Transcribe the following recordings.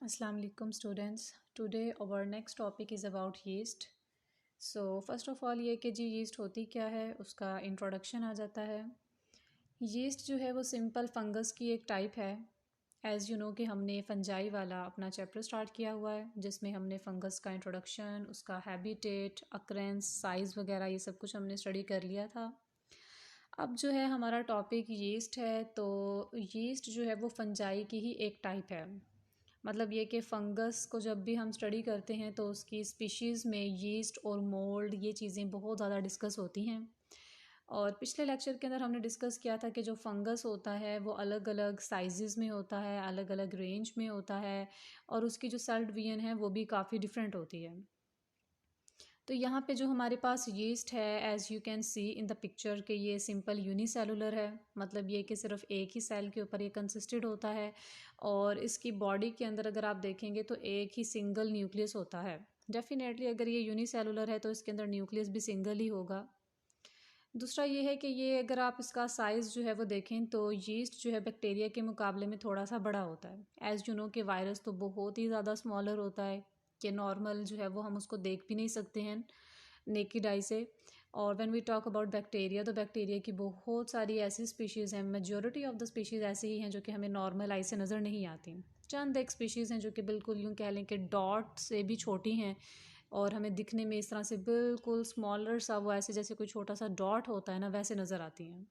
Assalamu alaikum students. Today our next topic is about yeast. So first of all ये कि जी yeast होती क्या है उसका इंट्रोडक्शन आ जाता है। yeast जो है वो सिंपल फंगस की एक टाइप है। एज़ यू नो कि हमने फंजाई वाला अपना चैप्टर स्टार्ट किया हुआ है जिसमें हमने फंगस का इंट्रोडक्शन, उसका हैबिटेट, अक्रेंस, साइज़ वगैरह ये सब कुछ हमने स्टडी कर लिया था। अब जो है हमारा टॉपिक यीस्ट है, तो यीस्ट जो है वो फंजाई की ही एक टाइप है। मतलब ये कि फ़ंगस को जब भी हम स्टडी करते हैं तो उसकी स्पीशीज़ में यीस्ट और मोल्ड ये चीज़ें बहुत ज़्यादा डिस्कस होती हैं। और पिछले लेक्चर के अंदर हमने डिस्कस किया था कि जो फंगस होता है वो अलग अलग साइज़ में होता है, अलग अलग रेंज में होता है, और उसकी जो सेल डिवीजन है वो भी काफ़ी डिफरेंट होती है। तो यहाँ पे जो हमारे पास यीस्ट है, as you can see in the picture कि ये सिंपल यूनिसेलुलर है। मतलब ये कि सिर्फ एक ही सेल के ऊपर ये कंसिस्टेड होता है, और इसकी बॉडी के अंदर अगर आप देखेंगे तो एक ही सिंगल न्यूक्लियस होता है। डेफिनेटली अगर ये यूनिसेलुलर है तो इसके अंदर न्यूक्लियस भी सिंगल ही होगा। दूसरा ये है कि ये अगर आप इसका साइज़ जो है वो देखें तो यीस्ट जो है बैक्टीरिया के मुकाबले में थोड़ा सा बड़ा होता है। एज़ यू नो कि वायरस तो बहुत ही ज़्यादा स्मॉलर होता है कि नॉर्मल जो है वो हम उसको देख भी नहीं सकते हैं नेकेड आई से। और when we talk about bacteria, तो बैक्टीरिया की बहुत सारी ऐसी स्पीशीज़ हैं, मेजॉरिटी ऑफ द स्पीशीज़ ऐसी ही हैं जो कि हमें नॉर्मल आई से नज़र नहीं आती। चंद एक स्पीशीज़ हैं जो कि बिल्कुल यूँ कह लें कि डॉट से भी छोटी हैं, और हमें दिखने में इस तरह से बिल्कुल स्मॉलर सा, वो ऐसे जैसे कोई छोटा सा डॉट होता है ना, वैसे नज़र आती हैं।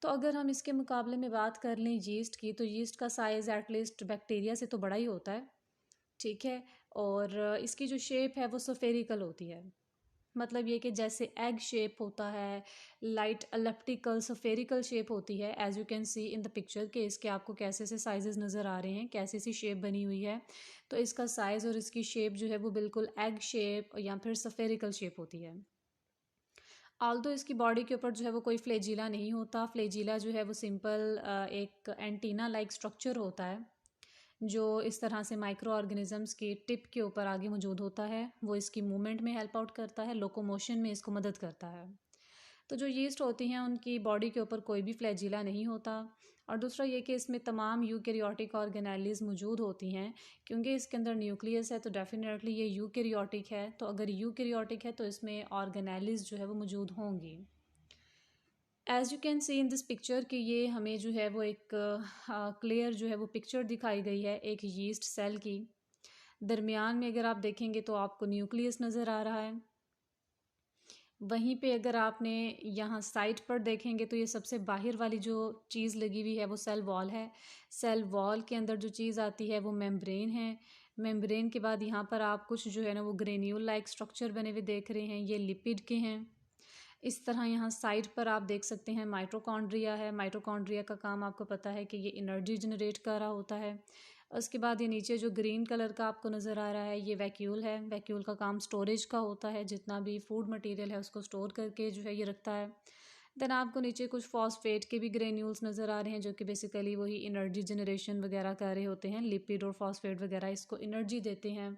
तो अगर हम इसके मुकाबले में बात कर लें यीस्ट की, तो यीस्ट का साइज़ एटलीस्ट बैक्टीरिया से तो बड़ा ही होता है, ठीक है। और इसकी जो शेप है वो सफेरिकल होती है। मतलब ये कि जैसे एग शेप होता है, लाइट एलिप्टिकल सफेरिकल शेप होती है, as you can see in the picture के इसके आपको कैसे से साइजेस नज़र आ रहे हैं, कैसी सी शेप बनी हुई है। तो इसका साइज़ और इसकी शेप जो है वो बिल्कुल एग शेप या फिर सफेरिकल शेप होती है। आल्दो इसकी बॉडी के ऊपर जो है वो कोई फ्लेजिला नहीं होता। फ्लेजिला जो है वो सिंपल एक एंटीना लाइक स्ट्रक्चर होता है जो इस तरह से माइक्रो ऑर्गेनिजम्स की टिप के ऊपर आगे मौजूद होता है। वो इसकी मूवमेंट में हेल्प आउट करता है, लोकोमोशन में इसको मदद करता है। तो जो यीस्ट होती हैं उनकी बॉडी के ऊपर कोई भी फ्लैजिला नहीं होता। और दूसरा ये कि इसमें तमाम यूकैरियोटिक ऑर्गेनेलिज मौजूद होती हैं, क्योंकि इसके अंदर न्यूक्लियस है तो डेफिनेटली ये यूकैरियोटिक है। तो अगर यूकैरियोटिक है तो इसमें ऑर्गेनेलिज जो है वो मौजूद होंगी। As you can see in this picture कि ये हमें जो है वो एक क्लियर जो है वो पिक्चर दिखाई गई है एक यीस्ट सेल की। दरमियान में अगर आप देखेंगे तो आपको न्यूक्लियस नज़र आ रहा है। वहीं पे अगर आपने यहाँ साइड पर देखेंगे तो ये सबसे बाहर वाली जो चीज़ लगी हुई है वो सेल वॉल है। सेल वॉल के अंदर जो चीज़ आती है वो मेम्ब्रेन है। मेम्ब्रेन के बाद यहाँ पर आप कुछ जो है ना वो ग्रेन्यूल लाइक स्ट्रक्चर बने हुए देख रहे हैं, ये लिपिड के हैं। इस तरह यहाँ साइड पर आप देख सकते हैं माइटोकॉन्ड्रिया है। माइटोकॉन्ड्रिया का काम आपको पता है कि ये एनर्जी जनरेट कर रहा होता है। उसके बाद ये नीचे जो ग्रीन कलर का आपको नज़र आ रहा है ये वैक्यूल है। वैक्यूल का काम स्टोरेज का होता है, जितना भी फूड मटेरियल है उसको स्टोर करके जो है ये रखता है। देन आपको नीचे कुछ फॉस्फेट के भी ग्रेन्यूल्स नज़र आ रहे हैं जो कि बेसिकली वही एनर्जी जनरेशन वगैरह कर रहे होते हैं। लिपिड और फॉस्फेट वगैरह इसको एनर्जी देते हैं।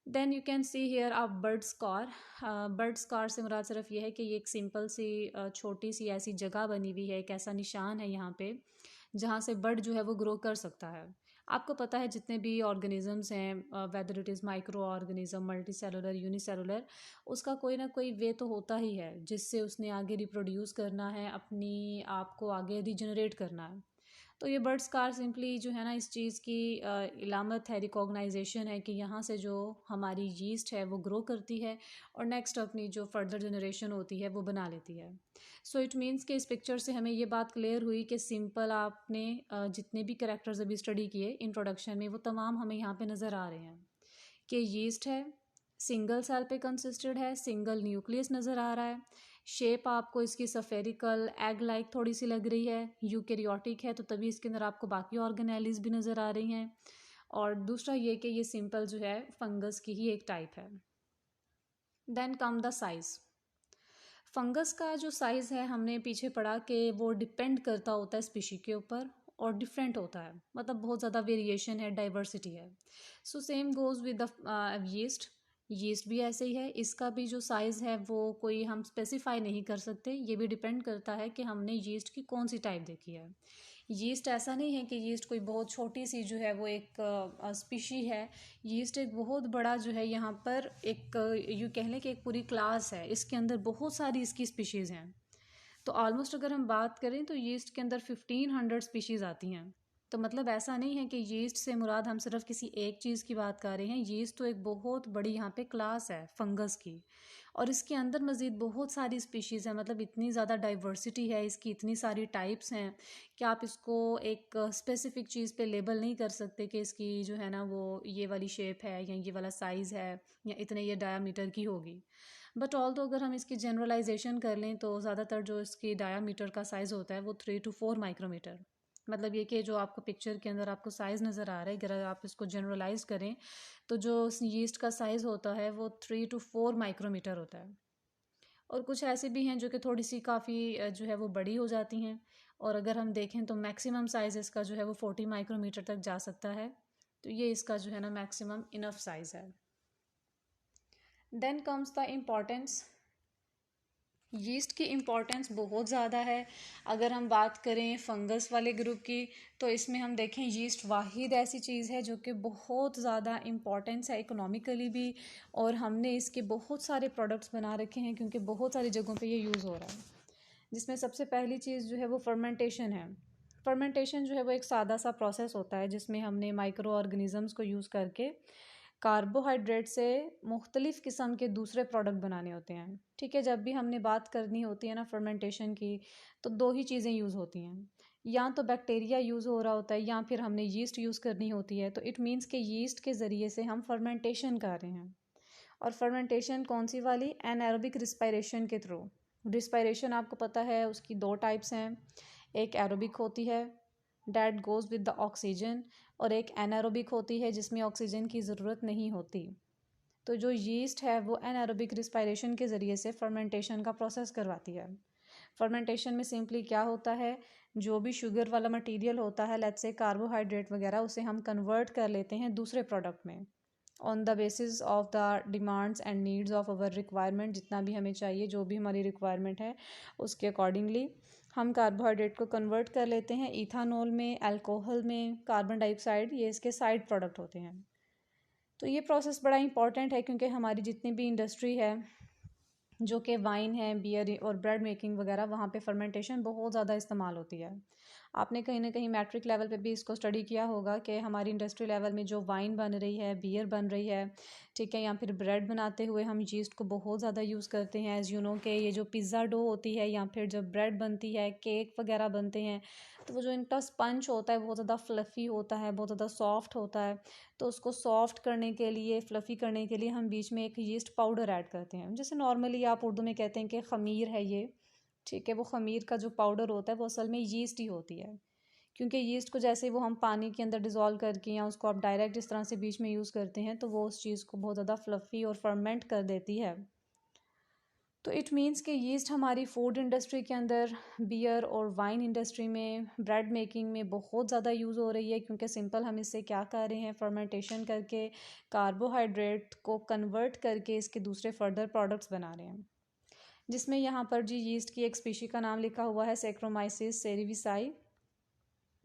Then you can see here a bird scar. Bird scar से मुराद सिर्फ ये है कि ये एक सिंपल सी छोटी सी ऐसी जगह बनी हुई है, एक ऐसा निशान है यहाँ पे जहाँ से बर्ड जो है वो ग्रो कर सकता है। आपको पता है जितने भी ऑर्गेनिजम्स हैं, whether it is micro organism, multi cellular, unicellular, उसका कोई ना कोई वे तो होता ही है जिससे उसने आगे रिप्रोड्यूस करना है, अपनी आप को आगे रिजनरेट करना है। तो ये बर्ड स्कार सिंपली जो है ना इस चीज़ की इलामत है, रिकॉग्नाइजेशन है कि यहाँ से जो हमारी यीस्ट है वो ग्रो करती है और नेक्स्ट अपनी जो फर्दर जनरेशन होती है वो बना लेती है। सो इट मीन्स कि इस पिक्चर से हमें ये बात क्लियर हुई कि सिंपल आपने जितने भी कैरेक्टर्स अभी स्टडी किए इंट्रोडक्शन में वो तमाम हमें यहाँ पे नज़र आ रहे हैं कि यीस्ट है, सिंगल सेल पे कंसिस्टेड है, सिंगल न्यूक्लियस नज़र आ रहा है। शेप आपको इसकी सफेरिकल एग लाइक थोड़ी सी लग रही है, यूकैरियोटिक है तो तभी इसके अंदर आपको बाकी ऑर्गेनेलिज भी नज़र आ रही हैं। और दूसरा ये कि ये सिंपल जो है फंगस की ही एक टाइप है। Then come the size. Fungus का जो साइज़ है हमने पीछे पढ़ा कि वो डिपेंड करता होता है स्पीशी के ऊपर और डिफरेंट होता है, मतलब बहुत ज़्यादा वेरिएशन है, डाइवर्सिटी है। So same goes with the yeast. Yeast भी ऐसे ही है, इसका भी जो साइज़ है वो कोई हम स्पेसिफाई नहीं कर सकते। ये भी डिपेंड करता है कि हमने यीस्ट की कौन सी टाइप देखी है। यीस्ट ऐसा नहीं है कि यीस्ट कोई बहुत छोटी सी जो है वो एक स्पीशी है। यीस्ट एक बहुत बड़ा जो है यहाँ पर एक यूँ कह लें कि एक पूरी क्लास है, इसके अंदर बहुत सारी इसकी स्पीशीज़ हैं। तो ऑलमोस्ट अगर हम बात करें तो यीस्ट के अंदर 1500 स्पीशीज़ आती हैं। तो मतलब ऐसा नहीं है कि यीस्ट से मुराद हम सिर्फ किसी एक चीज़ की बात कर रहे हैं। यीस्ट तो एक बहुत बड़ी यहाँ पे क्लास है फंगस की, और इसके अंदर मज़ीद बहुत सारी स्पीशीज़ हैं। मतलब इतनी ज़्यादा डाइवर्सिटी है इसकी, इतनी सारी टाइप्स हैं कि आप इसको एक स्पेसिफिक चीज़ पे लेबल नहीं कर सकते कि इसकी जो है ना वो ये वाली शेप है या ये वाला साइज़ है या इतने ये डायामीटर की होगी। बट ऑल तो अगर हम इसकी जनरलाइजेशन कर लें तो ज़्यादातर जो इसकी डायामीटर का साइज़ होता है वो 3 to 4 माइक्रोमीटर। मतलब ये कि जो आपको पिक्चर के अंदर आपको साइज़ नज़र आ रहा है, अगर आप इसको जनरलाइज करें तो जो यीस्ट का साइज़ होता है वो 3 to 4 माइक्रोमीटर होता है। और कुछ ऐसे भी हैं जो कि थोड़ी सी काफ़ी जो है वो बड़ी हो जाती हैं, और अगर हम देखें तो मैक्सिमम साइज़ इसका जो है वो 40 माइक्रोमीटर तक जा सकता है। तो ये इसका जो है ना मैक्सिमम इनफ साइज़ है। Then comes the importance. Yeast की इम्पॉर्टेंस बहुत ज़्यादा है। अगर हम बात करें फंगस वाले ग्रुप की तो इसमें हम देखें यीस्ट वाहिद ऐसी चीज़ है जो कि बहुत ज़्यादा इम्पॉर्टेंस है इकोनॉमिकली भी, और हमने इसके बहुत सारे प्रोडक्ट्स बना रखे हैं क्योंकि बहुत सारी जगहों पे ये यूज़ हो रहा है। जिसमें सबसे पहली चीज़ जो है वो फर्मेंटेशन है। फर्मेंटेशन जो है वो एक सादा सा प्रोसेस होता है जिसमें हमने माइक्रो ऑर्गेनिज़म्स को यूज़ करके कार्बोहाइड्रेट से मुख्तलिफ़ किस्म के दूसरे प्रोडक्ट बनाने होते हैं। ठीक है, जब भी हमने बात करनी होती है ना फर्मेंटेशन की, तो दो ही चीज़ें यूज़ होती हैं। या तो बैक्टीरिया यूज़ हो रहा होता है या फिर हमने यीस्ट यूज़ करनी होती है। तो इट मीन्स कि यीस्ट के ज़रिए से हम फर्मेंटेशन कर रहे हैं। और फर्मेंटेशन कौन सी वाली? एनारोबिक रिस्पायरेशन के थ्रू। रिस्पायरेशन आपको पता है उसकी दो टाइप्स हैं। एक एरोबिक होती है, that goes with the oxygen, और एक एनारोबिक होती है जिसमें ऑक्सीजन की ज़रूरत नहीं होती। तो जो यीस्ट है वो एनारोबिक रिस्पायरेशन के ज़रिए से फर्मेंटेशन का प्रोसेस करवाती है। फर्मेंटेशन में सिंपली क्या होता है, जो भी शुगर वाला मटेरियल होता है, लेट्स से कार्बोहाइड्रेट वगैरह, उसे हम कन्वर्ट कर लेते हैं दूसरे प्रोडक्ट में on the basis of the demands and needs of our requirement. जितना भी हमें चाहिए, जो भी हमारी रिक्वायरमेंट है उसके अकॉर्डिंगली हम कार्बोहाइड्रेट को कन्वर्ट कर लेते हैं इथानॉल में, अल्कोहल में, कार्बन डाइऑक्साइड, ये इसके साइड प्रोडक्ट होते हैं। तो ये प्रोसेस बड़ा इंपॉर्टेंट है क्योंकि हमारी जितनी भी इंडस्ट्री है जो कि वाइन है, बियर और ब्रेड मेकिंग वगैरह, वहाँ पे फर्मेंटेशन बहुत ज़्यादा इस्तेमाल होती है। आपने कहीं ना कहीं मैट्रिक लेवल पे भी इसको स्टडी किया होगा कि हमारी इंडस्ट्री लेवल में जो वाइन बन रही है, बियर बन रही है, ठीक है, या फिर ब्रेड बनाते हुए हम यीस्ट को बहुत ज़्यादा यूज़ करते हैं। एज़ यू नो कि ये जो पिज़्ज़ा डो होती है या फिर जब ब्रेड बनती है, केक वगैरह बनते हैं, तो वो जो इनका स्पंज होता है बहुत ज़्यादा फ्लफ़ी होता है, बहुत ज़्यादा सॉफ्ट होता है। तो उसको सॉफ्ट करने के लिए, फ्लफ़ी करने के लिए हम बीच में एक यीस्ट पाउडर ऐड करते हैं। जैसे नॉर्मली आप उर्दू में कहते हैं कि ख़मीर है ये, ठीक है, वो ख़मीर का जो पाउडर होता है वो असल में यीस्ट ही होती है। क्योंकि यीस्ट को जैसे वो हम पानी के अंदर डिज़ोल्व करके या उसको आप डायरेक्ट इस तरह से बीच में यूज़ करते हैं तो वो उस चीज़ को बहुत ज़्यादा फ्लफ़ी और फर्मेंट कर देती है। तो इट मीन्स कि यीस्ट हमारी फूड इंडस्ट्री के अंदर, बियर और वाइन इंडस्ट्री में, ब्रेड मेकिंग में बहुत ज़्यादा यूज़ हो रही है क्योंकि सिंपल हम इससे क्या कर रहे हैं, फर्मेंटेशन करके कार्बोहाइड्रेट को कन्वर्ट करके इसके दूसरे फर्दर प्रोडक्ट्स बना रहे हैं। जिसमें यहाँ पर जी यीस्ट की एक स्पीशी का नाम लिखा हुआ है, सैक्रोमाइसिस सेरेविसाई।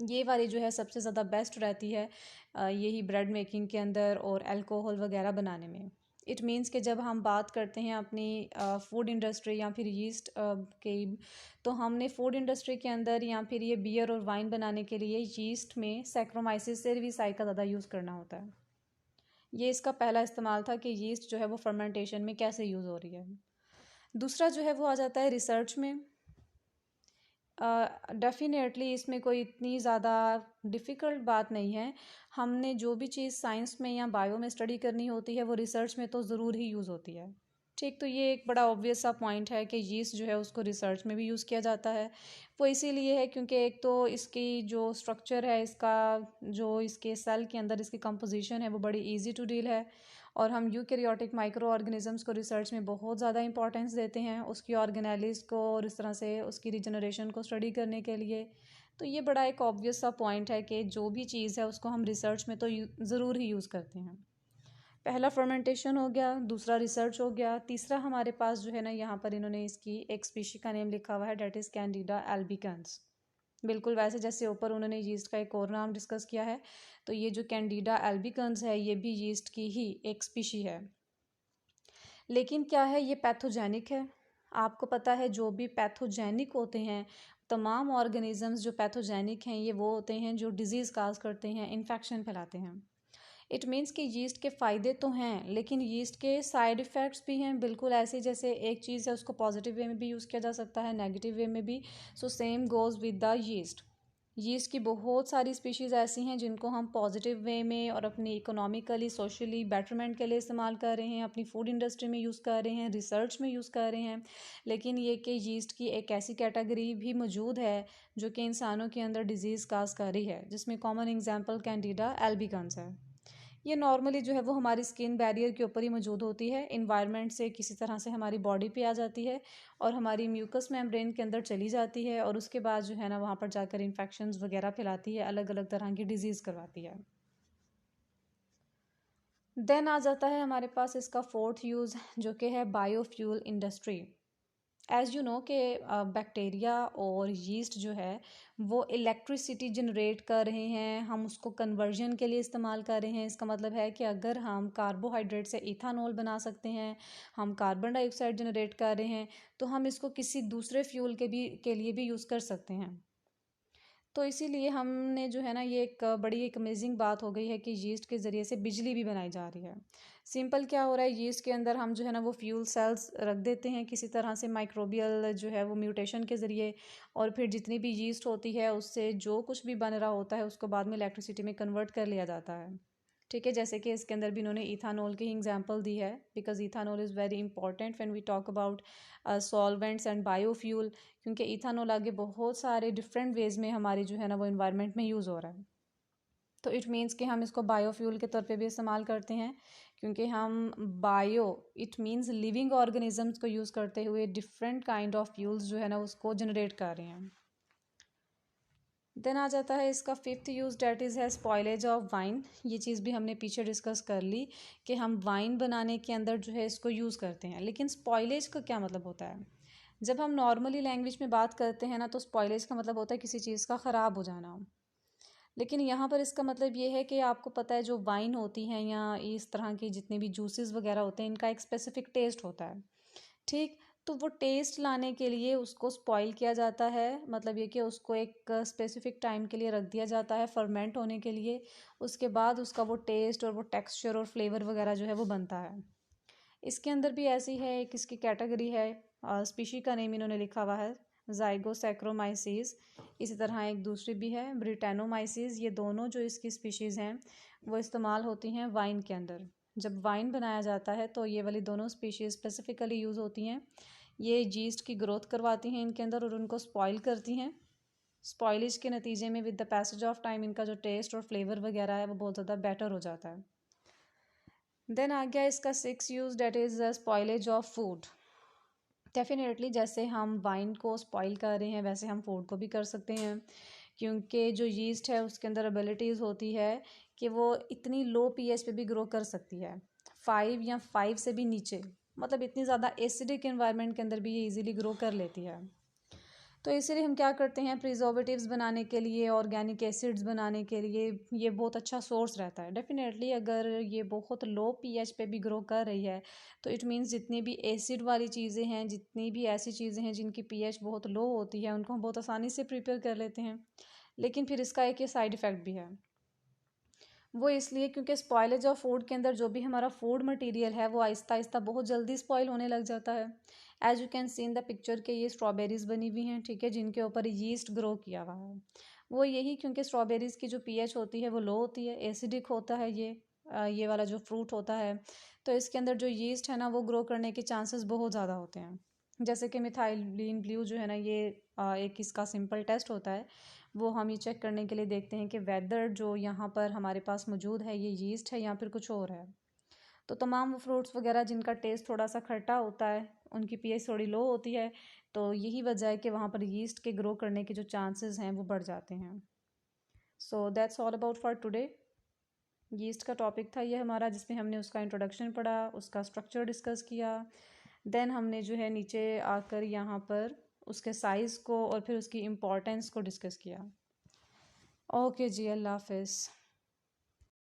ये वाली जो है सबसे ज़्यादा बेस्ट रहती है यही ब्रेड मेकिंग के अंदर और अल्कोहल वगैरह बनाने में। इट मीन्स कि जब हम बात करते हैं अपनी फूड इंडस्ट्री या फिर यीस्ट की, तो हमने फूड इंडस्ट्री के अंदर या फिर ये बियर और वाइन बनाने के लिए यीस्ट में सैक्रोमाइसिस सेरेविसाई का ज़्यादा यूज़ करना होता है। ये इसका पहला इस्तेमाल था कि यीस्ट जो है वो फर्मेंटेशन में कैसे यूज़ हो रही है। दूसरा जो है वो आ जाता है रिसर्च में। डेफ़िनेटली इसमें कोई इतनी ज़्यादा डिफ़िकल्ट बात नहीं है। हमने जो भी चीज़ साइंस में या बायो में स्टडी करनी होती है वो रिसर्च में तो ज़रूर ही यूज़ होती है। ठीक, तो ये एक बड़ा ऑब्वियस सा पॉइंट है कि यीस्ट जो है उसको रिसर्च में भी यूज़ किया जाता है। वो इसीलिए है क्योंकि एक तो इसकी जो स्ट्रक्चर है, इसका जो इसके सेल के अंदर इसकी कंपोजिशन है वो बड़ी ईजी टू डील है, और हम यूकैरियोटिक माइक्रो ऑर्गेनिज़म्स को रिसर्च में बहुत ज़्यादा इंपॉर्टेंस देते हैं उसकी ऑर्गेनेलिस को और इस तरह से उसकी रिजनरेशन को स्टडी करने के लिए। तो ये बड़ा एक ऑब्वियस सा पॉइंट है कि जो भी चीज़ है उसको हम रिसर्च में तो ज़रूर ही यूज़ करते हैं। पहला फर्मेंटेशन हो गया, दूसरा रिसर्च हो गया, तीसरा हमारे पास जो है ना यहाँ पर इन्होंने इसकी एक स्पीशी का नेम लिखा हुआ है, डेट इज़ कैंडिडा एल्बिकन्स। बिल्कुल वैसे जैसे ऊपर उन्होंने यीस्ट का एक और नाम डिस्कस किया है, तो ये जो कैंडिडा एल्बिकन्स है ये भी यीस्ट की ही एक स्पीशी है। लेकिन क्या है, ये पैथोजेनिक है। आपको पता है जो भी पैथोजेनिक होते हैं, तमाम ऑर्गेनिजम्स जो पैथोजेनिक हैं ये वो होते हैं जो डिजीज़ काज करते हैं, इन्फेक्शन फैलाते हैं। इट मीन्स कि यीस्ट के फ़ायदे तो हैं लेकिन यीस्ट के साइड इफ़ेक्ट्स भी हैं। बिल्कुल ऐसे जैसे एक चीज़ है उसको पॉजिटिव वे में भी यूज़ किया जा सकता है, नेगेटिव वे में भी। So same goes with the yeast. Yeast की बहुत सारी स्पीशीज़ ऐसी हैं जिनको हम पॉजिटिव वे में और अपनी इकोनॉमिकली सोशली बेटरमेंट के लिए इस्तेमाल कर रहे हैं, अपनी फूड इंडस्ट्री में यूज़ कर रहे हैं, रिसर्च में यूज़ कर रहे हैं। लेकिन ये कि यीस्ट की एक ऐसी कैटेगरी भी मौजूद है जो कि इंसानों के अंदर डिजीज़ काज कर रही है, जिसमें कॉमन एग्जांपल कैंडिडा एल्बिकन्स है। ये नॉर्मली जो है वो हमारी स्किन बैरियर के ऊपर ही मौजूद होती है, इन्वायरमेंट से किसी तरह से हमारी बॉडी पे आ जाती है और हमारी म्यूकस मेम्ब्रेन के अंदर चली जाती है और उसके बाद जो है ना वहाँ पर जाकर इन्फेक्शंस वगैरह फैलाती है, अलग अलग तरह की डिजीज़ करवाती है। देन आ जाता है हमारे पास इसका फोर्थ यूज़ जो कि है biofuel industry. As you know कि बैक्टीरिया और यीस्ट जो है वो इलेक्ट्रिसिटी जनरेट कर रहे हैं, हम उसको कन्वर्जन के लिए इस्तेमाल कर रहे हैं। इसका मतलब है कि अगर हम कार्बोहाइड्रेट से इथानॉल बना सकते हैं, हम कार्बन डाइऑक्साइड जनरेट कर रहे हैं, तो हम इसको किसी दूसरे फ्यूल के लिए भी यूज़ कर सकते हैं। तो इसीलिए हमने जो है ना ये एक बड़ी एक अमेजिंग बात हो गई है कि यीस्ट के ज़रिए से बिजली भी बनाई जा रही है। सिंपल क्या हो रहा है, यीस्ट के अंदर हम जो है ना वो फ्यूल सेल्स रख देते हैं किसी तरह से माइक्रोबियल जो है वो म्यूटेशन के ज़रिए, और फिर जितनी भी यीस्ट होती है उससे जो कुछ भी बन रहा होता है उसको बाद में इलेक्ट्रिसिटी में कन्वर्ट कर लिया जाता है। ठीक है, जैसे कि इसके अंदर भी इन्होंने इथानॉल की एग्जांपल दी है, because ethanol is very important when we talk about solvents and biofuel, क्योंकि इथानॉल आगे बहुत सारे डिफरेंट वेज में हमारी जो है ना वो इन्वायरमेंट में यूज़ हो रहा है। तो इट मीन्स कि हम इसको बायोफ्यूल के तौर पे भी इस्तेमाल करते हैं, क्योंकि हम bio it means living organisms को यूज़ करते हुए डिफरेंट काइंड ऑफ फ्यूल्स जो है ना उसको जनरेट कर रहे हैं। देन आ जाता है इसका फिफ्थ यूज़, डेट इज़ है स्पॉयलेज ऑफ वाइन। ये चीज़ भी हमने पीछे डिस्कस कर ली कि हम वाइन बनाने के अंदर जो है इसको यूज़ करते हैं, लेकिन स्पॉयलेज का क्या मतलब होता है? जब हम नॉर्मली लैंग्वेज में बात करते हैं ना तो स्पॉयलेज का मतलब होता है किसी चीज़ का ख़राब हो जाना। लेकिन यहाँ पर इसका मतलब ये है कि आपको पता है जो वाइन होती हैं या इस तरह के जितने भी जूसेस वगैरह होते हैं इनका एक स्पेसिफिक टेस्ट होता है। ठीक, तो वो टेस्ट लाने के लिए उसको स्पॉइल किया जाता है, मतलब ये कि उसको एक स्पेसिफिक टाइम के लिए रख दिया जाता है फर्मेंट होने के लिए। उसके बाद उसका वो टेस्ट और वो टेक्सचर और फ्लेवर वगैरह जो है वो बनता है। इसके अंदर भी ऐसी है, एक इसकी कैटेगरी है, स्पीशी का नेम इन्होंने लिखा हुआ है ज़ाइगोसैक्रोमाइसीस। इसी तरह एक दूसरी भी है ब्रिटानोमाइसीस। ये दोनों जो इसकी स्पीशीज़ हैं वो इस्तेमाल होती हैं वाइन के अंदर। जब वाइन बनाया जाता है तो ये वाली दोनों स्पीशीज़ स्पेसिफिकली यूज़ होती हैं। ये यीस्ट की ग्रोथ करवाती हैं इनके अंदर और उनको स्पॉइल करती हैं। स्पॉइलिश के नतीजे में with the passage of time इनका जो टेस्ट और फ्लेवर वगैरह है वो बहुत ज़्यादा बेटर हो जाता है। देन आ गया इसका six use, that is spoilage of food. Definitely जैसे हम वाइन को स्पॉइल कर रहे हैं वैसे हम फूड को भी कर सकते हैं, क्योंकि जो यीस्ट है उसके अंदर एबिलिटीज़ होती है कि वो इतनी लो पीएच पे भी ग्रो कर सकती है, 5 से भी नीचे, मतलब इतनी ज़्यादा एसिडिक एनवायरनमेंट के अंदर भी ये इजीली ग्रो कर लेती है। तो इसीलिए हम क्या करते हैं, प्रिजर्वेटिव्स बनाने के लिए, ऑर्गेनिक एसिड्स बनाने के लिए ये बहुत अच्छा सोर्स रहता है। डेफिनेटली अगर ये बहुत लो पीएच पे भी ग्रो कर रही है तो इट मीन्स जितनी भी एसिड वाली चीज़ें हैं, जितनी भी ऐसी चीज़ें हैं जिनकी पीएच बहुत लो होती है उनको हम बहुत आसानी से प्रिपेयर कर लेते हैं। लेकिन फिर इसका एक ये साइड इफ़ेक्ट भी है, वो इसलिए क्योंकि स्पॉयलेज ऑफ फूड के अंदर जो भी हमारा फूड मटेरियल है वो आहिस्ता आहिस्ता बहुत जल्दी स्पॉइल होने लग जाता है। As you can see in the picture के ये स्ट्रॉबेरीज बनी हुई हैं, ठीक है, जिनके ऊपर यीस्ट ग्रो किया हुआ है। वो यही क्योंकि स्ट्रॉबेरीज की जो पीएच होती है वो लो होती है, एसिडिक होता है ये वाला जो फ्रूट होता है। तो इसके अंदर जो यीस्ट है ना वो ग्रो करने के चांसेस बहुत ज़्यादा होते हैं। जैसे कि मिथाइलिन ब्लू जो है ना ये एक इसका सिंपल टेस्ट होता है, वो हम ये चेक करने के लिए देखते हैं कि वेदर जो यहाँ पर हमारे पास मौजूद है ये यीस्ट है या फिर कुछ और है। तो तमाम वो फ्रूट्स वगैरह जिनका टेस्ट थोड़ा सा खट्टा होता है उनकी पीएच थोड़ी लो होती है, तो यही वजह है कि वहाँ पर यीस्ट के ग्रो करने के जो चांसेस हैं वो बढ़ जाते हैं। So that's all about for today. Yeast का टॉपिक था ये हमारा, जिसमें हमने उसका इंट्रोडक्शन पढ़ा, उसका स्ट्रक्चर डिस्कस किया। देन हमने जो है नीचे आकर यहाँ पर उसके साइज़ को और फिर उसकी इम्पोर्टेंस को डिस्कस किया। ओके जी, अल्लाह हाफ़िज़।